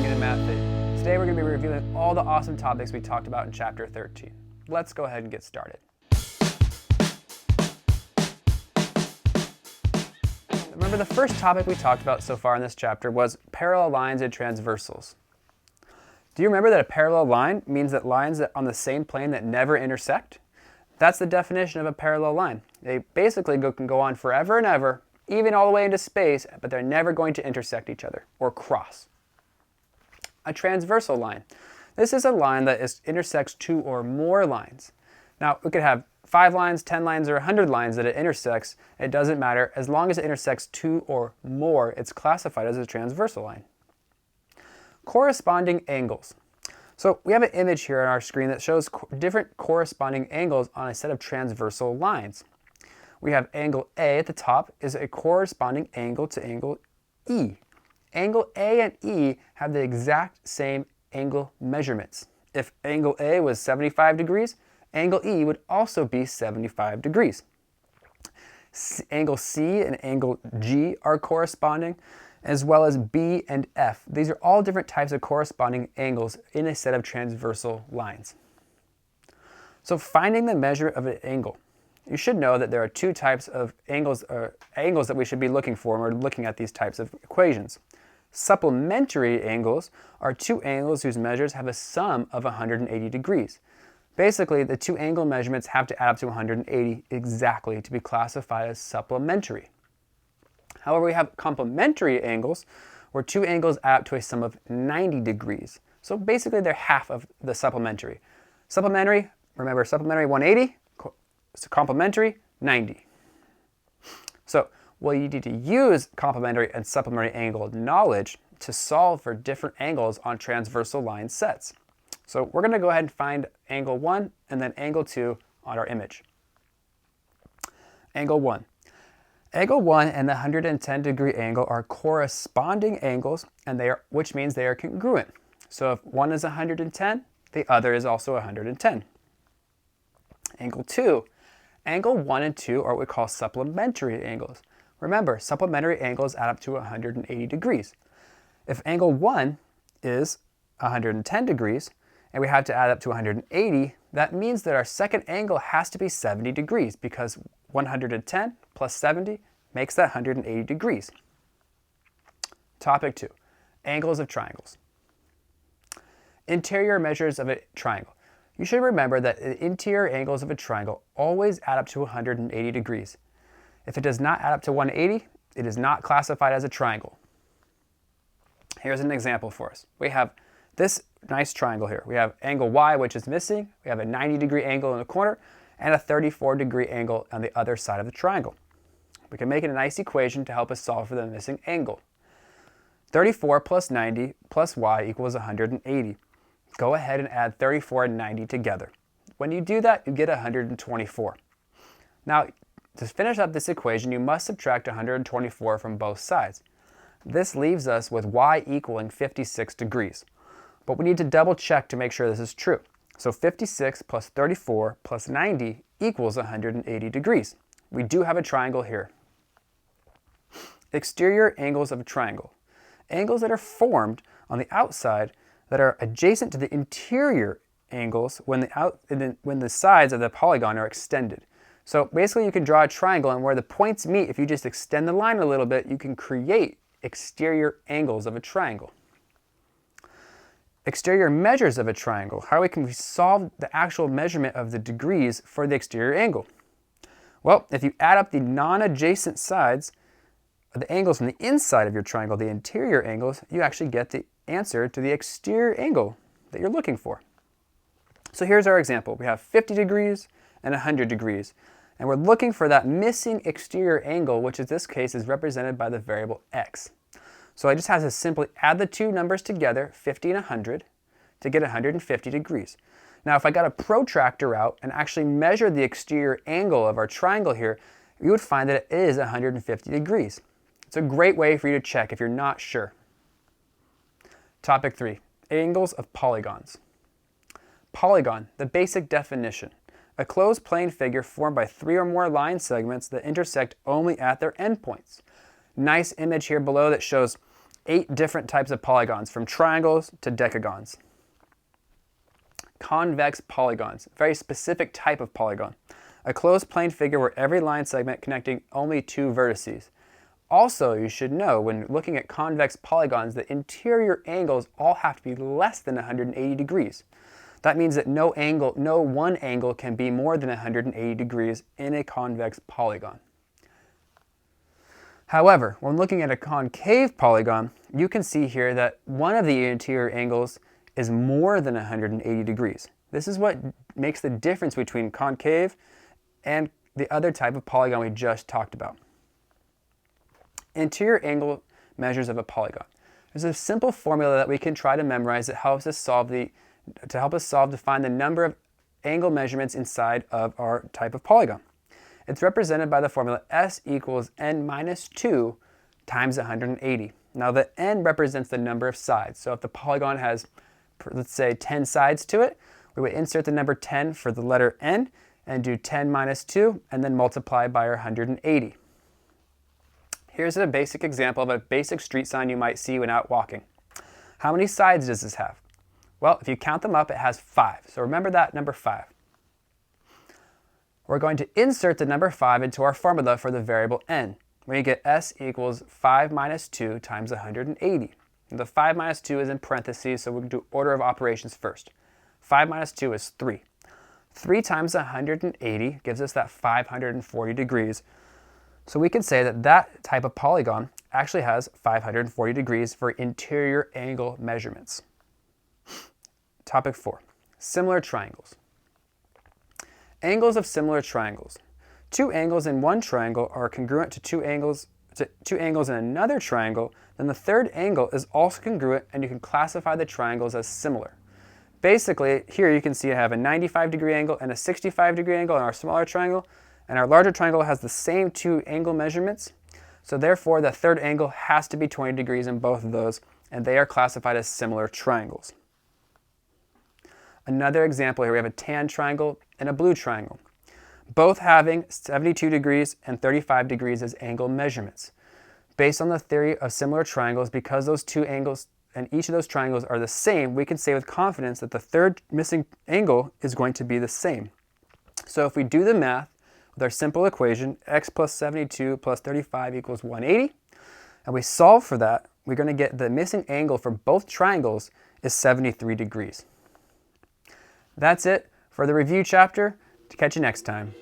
Bringing in Math Fit. Today we're going to be reviewing all the awesome topics we talked about in Chapter 13. Let's go ahead and get started. Remember, the first topic we talked about so far in this chapter was parallel lines and transversals. Do you remember that a parallel line means that lines that on the same plane that never intersect? That's the definition of a parallel line. They basically can go on forever and ever, even all the way into space, but they're never going to intersect each other or cross. A transversal line. This is a line that intersects two or more lines. Now, we could have 5 lines, 10 lines, or 100 lines that it intersects. It doesn't matter. As long as it intersects 2 or more, it's classified as a transversal line. Corresponding angles. So we have an image here on our screen that shows different corresponding angles on a set of transversal lines. We have angle A at the top is a corresponding angle to angle E. Angle A and E have the exact same angle measurements. If angle A was 75 degrees, angle E would also be 75 degrees. Angle C and angle G are corresponding, as well as B and F. These are all different types of corresponding angles in a set of transversal lines. So finding the measurement of an angle. You should know that there are two types of angles that we should be looking for when we're looking at these types of equations. Supplementary angles are two angles whose measures have a sum of 180 degrees. Basically, the two angle measurements have to add up to 180 exactly to be classified as supplementary. However, we have complementary angles where two angles add up to a sum of 90 degrees. So basically, they're half of the supplementary. Supplementary, remember, supplementary 180, complementary 90. So well, you need to use complementary and supplementary angle knowledge to solve for different angles on transversal line sets. So we're going to go ahead and find angle 1 and then angle 2 on our image. Angle 1. Angle 1 and the 110 degree angle are corresponding angles, and which means they are congruent. So if one is 110, the other is also 110. Angle 2. Angle 1 and 2 are what we call supplementary angles. Remember, supplementary angles add up to 180 degrees. If angle 1 is 110 degrees, and we have to add up to 180, that means that our second angle has to be 70 degrees because 110 plus 70 makes that 180 degrees. Topic 2, angles of triangles. Interior measures of a triangle. You should remember that the interior angles of a triangle always add up to 180 degrees. If it does not add up to 180, it is not classified as a triangle. Here's an example for us. We have this nice triangle here. We have angle Y, which is missing. We have a 90 degree angle in the corner and a 34 degree angle on the other side of the triangle. We can make it a nice equation to help us solve for the missing angle. 34 plus 90 plus Y equals 180. Go ahead and add 34 and 90 together. When you do that, you get 124. Now, to finish up this equation, you must subtract 124 from both sides. This leaves us with Y equaling 56 degrees. But we need to double check to make sure this is true. So 56 plus 34 plus 90 equals 180 degrees. We do have a triangle here. Exterior angles of a triangle. Angles that are formed on the outside that are adjacent to the interior angles when the sides of the polygon are extended. So basically you can draw a triangle, and where the points meet, if you just extend the line a little bit, you can create exterior angles of a triangle. Exterior measures of a triangle. How can we solve the actual measurement of the degrees for the exterior angle? Well, if you add up the non-adjacent sides of the angles from the inside of your triangle, the interior angles, you actually get the answer to the exterior angle that you're looking for. So here's our example. We have 50 degrees and 100 degrees. And we're looking for that missing exterior angle, which in this case is represented by the variable x. So I just have to simply add the two numbers together, 50 and 100, to get 150 degrees. Now, if I got a protractor out and actually measured the exterior angle of our triangle here, you would find that it is 150 degrees. It's a great way for you to check if you're not sure. Topic 3, angles of polygons. Polygon, the basic definition. A closed plane figure formed by 3 or more line segments that intersect only at their endpoints. Nice image here below that shows 8 different types of polygons, from triangles to decagons. Convex polygons, very specific type of polygon. A closed plane figure where every line segment connecting only 2 vertices. Also, you should know when looking at convex polygons, the interior angles all have to be less than 180 degrees. That means that no one angle can be more than 180 degrees in a convex polygon. However, when looking at a concave polygon, you can see here that one of the interior angles is more than 180 degrees. This is what makes the difference between concave and the other type of polygon we just talked about. Interior angle measures of a polygon. There's a simple formula that we can try to memorize that helps us to find the number of angle measurements inside of our type of polygon. It's represented by the formula S equals n minus 2 times 180. Now the n represents the number of sides. So if the polygon has, let's say, 10 sides to it, we would insert the number 10 for the letter n and do 10 minus 2 and then multiply by our 180. Here's a basic example of a basic street sign you might see when out walking. How many sides does this have? Well, if you count them up, it has 5. So remember that number 5. We're going to insert the number 5 into our formula for the variable n, where you get S equals 5 minus 2 times 180. And the 5 minus 2 is in parentheses, so we'll do order of operations first. 5 minus 2 is 3. 3 times 180 gives us that 540 degrees. So we can say that that type of polygon actually has 540 degrees for interior angle measurements. Topic 4, similar triangles. Angles of similar triangles. 2 angles in one triangle are congruent to two angles in another triangle, then the third angle is also congruent and you can classify the triangles as similar. Basically, here you can see I have a 95-degree angle and a 65-degree angle in our smaller triangle, and our larger triangle has the same 2 angle measurements. So therefore, the third angle has to be 20 degrees in both of those, and they are classified as similar triangles. Another example here, we have a tan triangle and a blue triangle, both having 72 degrees and 35 degrees as angle measurements. Based on the theory of similar triangles, because those 2 angles and each of those triangles are the same, we can say with confidence that the third missing angle is going to be the same. So if we do the math with our simple equation, x plus 72 plus 35 equals 180, and we solve for that, we're going to get the missing angle for both triangles is 73 degrees. That's it for the review chapter. To catch you next time.